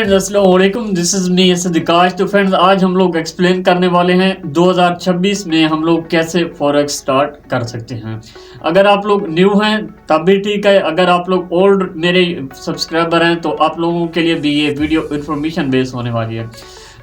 अस्सलाम वालेकुम, this is me सदिकाश। तो फ्रेंड्स, आज हम लोग एक्सप्लेन करने वाले हैं 2026 में हम लोग कैसे फॉरेक्स स्टार्ट कर सकते हैं। अगर आप लोग न्यू हैं तब भी ठीक है, अगर आप लोग ओल्ड मेरे सब्सक्राइबर हैं तो आप लोगों के लिए भी ये वीडियो इन्फॉर्मेशन बेस होने वाली है।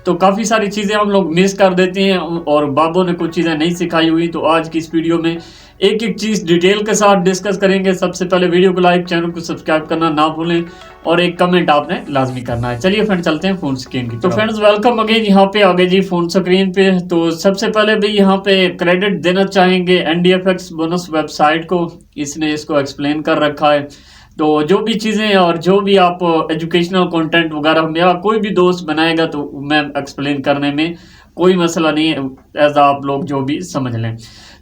तो काफ़ी सारी चीज़ें हम लोग मिस कर देते हैं और बाबू ने कुछ चीज़ें नहीं सिखाई हुई, तो आज की इस वीडियो में एक एक चीज़ डिटेल के साथ डिस्कस करेंगे। सबसे पहले वीडियो को लाइक, चैनल को सब्सक्राइब करना ना भूलें और एक कमेंट आपने लाजमी करना है। चलिए फ्रेंड, चलते हैं फोन स्क्रीन की। तो फ्रेंड्स, वेलकम अगेन। यहाँ पे आ गए जी फोन स्क्रीन पे। तो सबसे पहले भी यहाँ पे क्रेडिट देना चाहेंगे NDFX बोनस वेबसाइट को, इसने इसको एक्सप्लेन कर रखा है। तो जो भी चीज़ें और जो भी आप एजुकेशनल कंटेंट वगैरह मेरा कोई भी दोस्त बनाएगा तो मैं एक्सप्लेन करने में कोई मसला नहीं है, एज आप लोग जो भी समझ लें।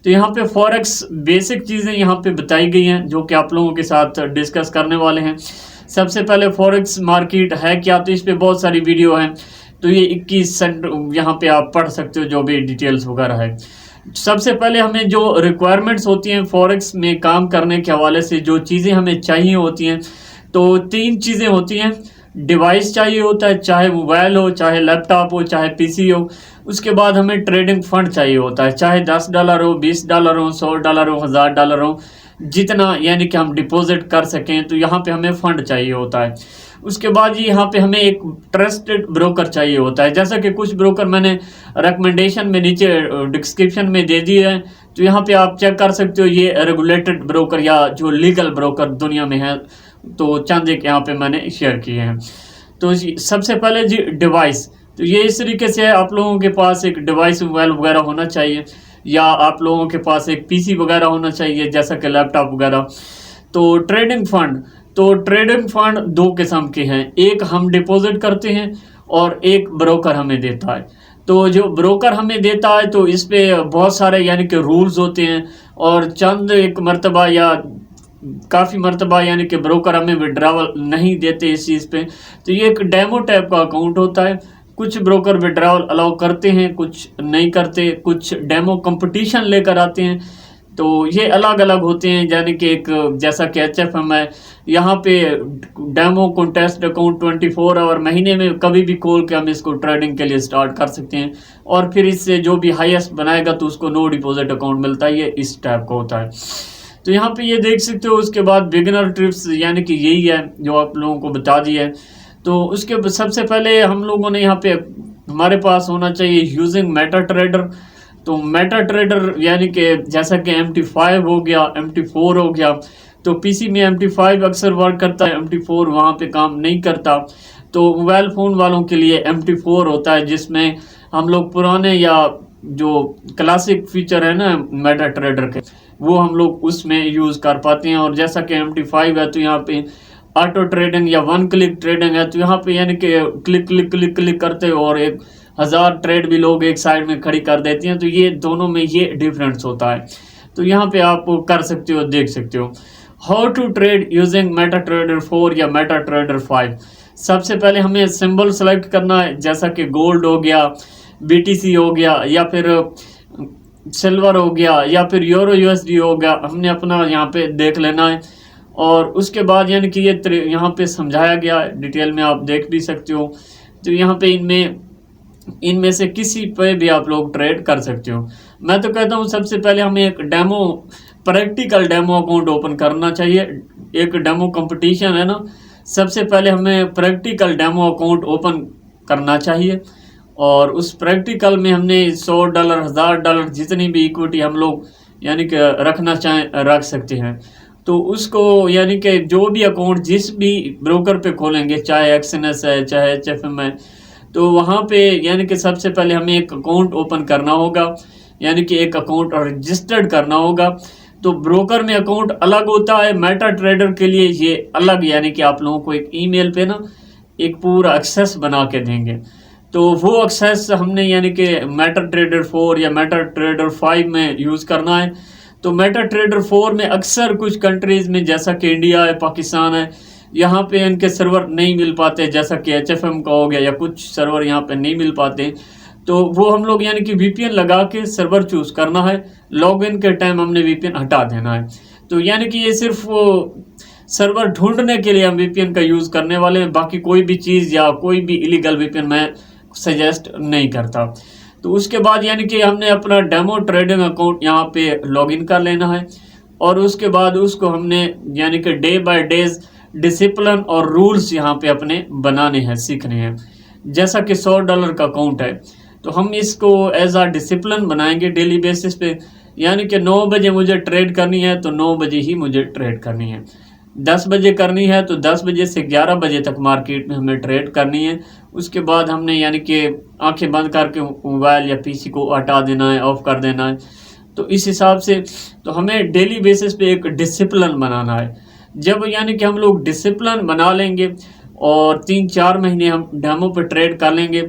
तो यहाँ पे फॉरेक्स बेसिक चीज़ें यहाँ पे बताई गई हैं जो कि आप लोगों के साथ डिस्कस करने वाले हैं। सबसे पहले फॉरेक्स मार्केट है क्या, तो इस पे बहुत सारी वीडियो हैं, तो ये 21 सेंट यहाँ पे आप पढ़ सकते हो जो भी डिटेल्स वगैरह है। सबसे पहले हमें जो रिक्वायरमेंट्स होती हैं फॉरेक्स में काम करने के हवाले से, जो चीज़ें हमें चाहिए होती हैं, तो 3 चीज़ें होती हैं। डिवाइस चाहिए होता है, चाहे मोबाइल हो, चाहे लैपटॉप हो, चाहे PC हो। उसके बाद हमें ट्रेडिंग फंड चाहिए होता है, चाहे $10 हो, $20 हो, $100 हो, $1000 हो, जितना यानी कि हम डिपॉजिट कर सकें, तो यहाँ पे हमें फंड चाहिए होता है। उसके बाद यहाँ पे हमें एक ट्रस्टेड ब्रोकर चाहिए होता है, जैसा कि कुछ ब्रोकर मैंने रिकमेंडेशन में नीचे डिस्क्रिप्शन में दे दिए हैं, तो यहाँ पे आप चेक कर सकते हो। ये रेगुलेटेड ब्रोकर या जो लीगल ब्रोकर दुनिया में है, तो चंद एक यहाँ पे मैंने शेयर किए हैं। तो सबसे पहले जी डिवाइस, तो ये इस तरीके से है, आप लोगों के पास एक डिवाइस मोबाइल वगैरह होना चाहिए, या आप लोगों के पास एक PC वगैरह होना चाहिए जैसा कि लैपटॉप वगैरह। तो ट्रेडिंग फंड, तो ट्रेडिंग फंड 2 किस्म के हैं, एक हम डिपॉजिट करते हैं और एक ब्रोकर हमें देता है। तो जो ब्रोकर हमें देता है तो इस पे बहुत सारे यानी कि रूल्स होते हैं, और चंद एक मरतबा या काफ़ी मरतबा यानी कि ब्रोकर हमें विड्रावल नहीं देते इस चीज़ पे। तो ये एक डेमो टाइप का अकाउंट होता है। कुछ ब्रोकर विड्रावल अलाउ करते हैं, कुछ नहीं करते, कुछ डेमो कंपटीशन लेकर आते हैं, तो ये अलग अलग होते हैं। यानी कि एक जैसा कि HFM है, यहाँ पे डेमो कॉन्टेस्ट अकाउंट 24 आवर महीने में कभी भी खोल के हम इसको ट्रेडिंग के लिए स्टार्ट कर सकते हैं, और फिर इससे जो भी हाईएस्ट बनाएगा तो उसको नो डिपॉजिट अकाउंट मिलता है। ये इस टाइप का होता है। तो यहाँ पे ये देख सकते हो। उसके बाद बिगिनर ट्रिप्स, यानी कि यही है जो आप लोगों को बता दिया है। तो उसके सबसे पहले हम लोगों ने यहाँ पे हमारे पास होना चाहिए यूजिंग मेटा ट्रेडर। तो मेटा ट्रेडर यानी कि जैसा कि MT5 हो गया, MT4 हो गया, तो PC में MT5 अक्सर वर्क करता है, MT4 वहाँ पे काम नहीं करता। तो मोबाइल फ़ोन वालों के लिए MT4 होता है, जिसमें हम लोग पुराने या जो क्लासिक फीचर है ना मेटा ट्रेडर के, वो हम लोग उसमें यूज़ कर पाते हैं। और जैसा कि MT5 है तो यहाँ पे ऑटो ट्रेडिंग या 1 क्लिक ट्रेडिंग है, तो यहाँ पे यानी कि क्लिक क्लिक क्लिक क्लिक करते हो और 1000 ट्रेड भी लोग एक साइड में खड़ी कर देती हैं। तो ये दोनों में ये डिफरेंस होता है, तो यहाँ पे आप कर सकते हो, देख सकते हो। How to trade using Meta Trader 4 या मेटा ट्रेडर 5। सबसे पहले हमें सिंबल सेलेक्ट करना है, जैसा कि गोल्ड हो गया, BTC हो गया, या फिर सिल्वर हो गया, या फिर यूरो USD हो गया। हमने अपना यहाँ पे देख लेना है, और उसके बाद यानी कि ये यहाँ पे समझाया गया है डिटेल में, आप देख भी सकते हो। तो यहाँ पे इनमें से किसी पे भी आप लोग ट्रेड कर सकते हो। मैं तो कहता हूँ सबसे पहले हमें एक प्रैक्टिकल डेमो अकाउंट ओपन करना चाहिए। एक डेमो कंपटीशन है ना, सबसे पहले हमें प्रैक्टिकल डेमो अकाउंट ओपन करना चाहिए, और उस प्रैक्टिकल में हमने $100 $1000 जितनी भी इक्विटी हम लोग यानी कि रखना चाहें रख सकते हैं। तो उसको यानी कि जो भी अकाउंट जिस भी ब्रोकर पे खोलेंगे, चाहे XNS है, चाहे HFM है, तो वहाँ पे यानी कि सबसे पहले हमें एक अकाउंट ओपन करना होगा, यानी कि एक अकाउंट रजिस्टर्ड करना होगा। तो ब्रोकर में अकाउंट अलग होता है, मेटा ट्रेडर के लिए ये अलग, यानी कि आप लोगों को एक ईमेल पे ना एक पूरा एक्सेस बना के देंगे। तो वो एक्सेस हमने यानी कि मेटा ट्रेडर 4 या मेटा ट्रेडर 5 में यूज़ करना है। तो मेटा ट्रेडर 4 में अक्सर कुछ कंट्रीज़ में, जैसा कि इंडिया है, पाकिस्तान है, यहाँ पे इनके सर्वर नहीं मिल पाते, जैसा कि HFM का हो गया, या कुछ सर्वर यहाँ पे नहीं मिल पाते। तो वो हम लोग यानी कि VPN लगा के सर्वर चूज़ करना है, लॉगिन के टाइम हमने VPN हटा देना है। तो यानी कि ये सिर्फ सर्वर ढूंढने के लिए हम वीपीएन का यूज़ करने वाले हैं। बाकी कोई भी चीज़ या कोई भी इलीगल वीपीएन मैं सजेस्ट नहीं करता। तो उसके बाद यानी कि हमने अपना डेमो ट्रेडिंग अकाउंट यहाँ पे लॉगिन कर लेना है और उसके बाद उसको हमने यानी कि डे बाय डेज डिसिप्लिन और रूल्स यहाँ पे अपने बनाने हैं, सीखने हैं। जैसा कि $100 का अकाउंट है तो हम इसको एज आ डिसिप्लिन बनाएंगे डेली बेसिस पे, यानी कि 9 बजे मुझे ट्रेड करनी है तो 9 बजे ही मुझे ट्रेड करनी है। 10 बजे करनी है तो 10 बजे से 11 बजे तक मार्केट में हमें ट्रेड करनी है। उसके बाद हमने यानी कि आंखें बंद करके मोबाइल या पीसी को हटा देना है, ऑफ कर देना है। तो इस हिसाब से तो हमें डेली बेसिस पे एक डिसिप्लिन बनाना है। जब यानी कि हम लोग डिसिप्लिन बना लेंगे और 3-4 महीने हम डेमो पे ट्रेड कर लेंगे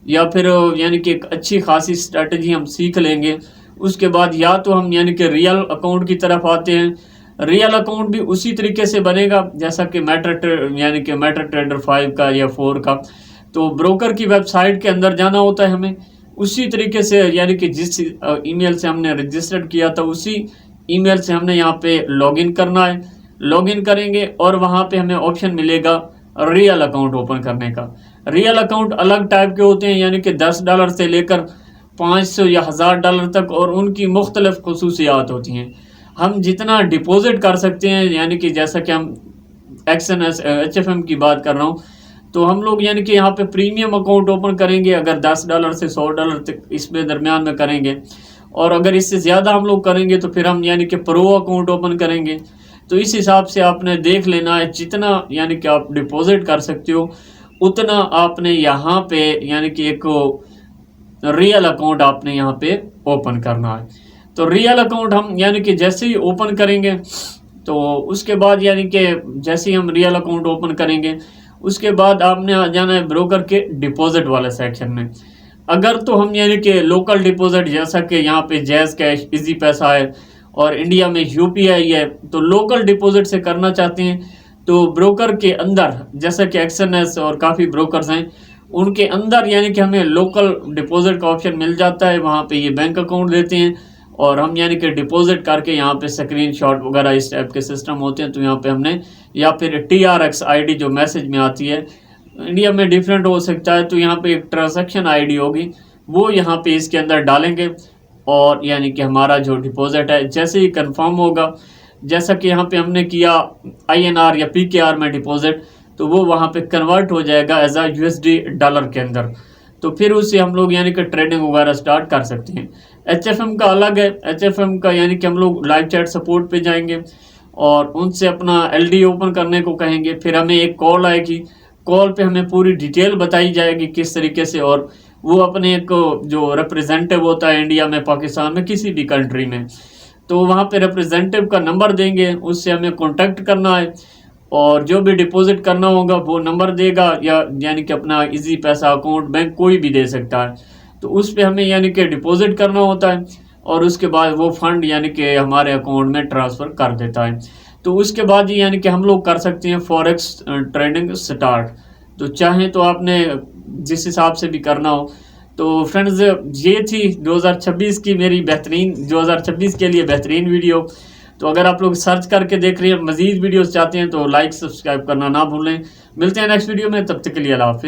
या फिर यानी कि एक अच्छी खासी स्ट्रेटजी हम सीख लेंगे, उसके बाद या तो हम यानी कि रियल अकाउंट की तरफ आते हैं। रियल अकाउंट भी उसी तरीके से बनेगा जैसा कि यानी कि मेटा ट्रेडर 5 का या 4 का। तो ब्रोकर की वेबसाइट के अंदर जाना होता है हमें, उसी तरीके से यानी कि जिस ईमेल से हमने रजिस्टर्ड किया था उसी ईमेल से हमने यहाँ पे लॉगिन करना है। लॉगिन करेंगे और वहाँ पे हमें ऑप्शन मिलेगा रियल अकाउंट ओपन करने का। रियल अकाउंट अलग टाइप के होते हैं, यानी कि $10 से लेकर 500 या $1000 तक, और उनकी मुख्तलिफ खसूसियात होती हैं। हम जितना डिपॉजिट कर सकते हैं, यानी कि जैसा कि हम HFM की बात कर रहा हूँ, तो हम लोग यानी कि यहाँ पे प्रीमियम अकाउंट ओपन करेंगे अगर $10 से $100 तक इसमें दरमियान में करेंगे, और अगर इससे ज़्यादा हम लोग करेंगे तो फिर हम यानी कि प्रो अकाउंट ओपन करेंगे। तो इस हिसाब से आपने देख लेना है, जितना यानी कि आप डिपॉजिट कर सकते हो उतना आपने यहाँ पे यानी कि एक रियल अकाउंट आपने यहाँ पे ओपन करना है। तो रियल अकाउंट हम यानी कि जैसे ही ओपन करेंगे तो उसके बाद यानी कि जैसे ही हम रियल अकाउंट ओपन करेंगे उसके बाद आपने आ जाना है ब्रोकर के डिपॉजिट वाले सेक्शन में। अगर तो हम यानी कि लोकल डिपॉजिट जैसा कि यहाँ पे जैज़ कैश, इजी पैसा है और इंडिया में UPI है, तो लोकल डिपॉजिट से करना चाहते हैं तो ब्रोकर के अंदर जैसा कि XNS और काफ़ी ब्रोकर्स हैं उनके अंदर यानी कि हमें लोकल डिपॉजिट का ऑप्शन मिल जाता है। वहाँ पे ये बैंक अकाउंट देते हैं और हम यानी कि डिपॉजिट करके यहाँ पे स्क्रीनशॉट वगैरह इस टाइप के सिस्टम होते हैं। तो यहाँ पे हमने या फिर TRX ID जो मैसेज में आती है, इंडिया में डिफरेंट हो सकता है, तो यहाँ पे एक ट्रांजैक्शन ID होगी वो यहाँ पे इसके अंदर डालेंगे और यानी कि हमारा जो डिपॉजिट है जैसे ही कंफर्म होगा, जैसा कि यहाँ पे हमने किया INR या PKR में डिपॉजिट, तो वो वहाँ पे कन्वर्ट हो जाएगा एज आ USD डॉलर के अंदर। तो फिर उससे हम लोग यानी कि ट्रेडिंग वगैरह स्टार्ट कर सकते हैं। HFM का अलग है। HFM का यानी कि हम लोग लाइव चैट सपोर्ट पे जाएंगे और उनसे अपना LD ओपन करने को कहेंगे, फिर हमें एक कॉल आएगी, कॉल पे हमें पूरी डिटेल बताई जाएगी किस तरीके से, और वो अपने एक जो रिप्रेजेंटेटिव होता है इंडिया में, पाकिस्तान में, किसी भी कंट्री में, तो वहाँ पे रिप्रेजेंटेटिव का नंबर देंगे, उससे हमें कॉन्टैक्ट करना है और जो भी डिपॉजिट करना होगा वो नंबर देगा, या यानी कि अपना इजी पैसा अकाउंट बैंक कोई भी दे सकता है, तो उस पे हमें यानी कि डिपॉजिट करना होता है और उसके बाद वो फंड यानी कि हमारे अकाउंट में ट्रांसफ़र कर देता है। तो उसके बाद ही यानी कि हम लोग कर सकते हैं फॉरेक्स ट्रेडिंग स्टार्ट। तो चाहें तो आपने जिस हिसाब से भी करना हो। तो फ्रेंड्स, ये थी 2026 की मेरी 2026 के लिए बेहतरीन वीडियो। तो अगर आप लोग सर्च करके देख रहे हैं, मज़ीद वीडियोस चाहते हैं तो लाइक सब्सक्राइब करना ना भूलें। मिलते हैं नेक्स्ट वीडियो में, तब तक के लिए अल्लाह हाफ़िज़।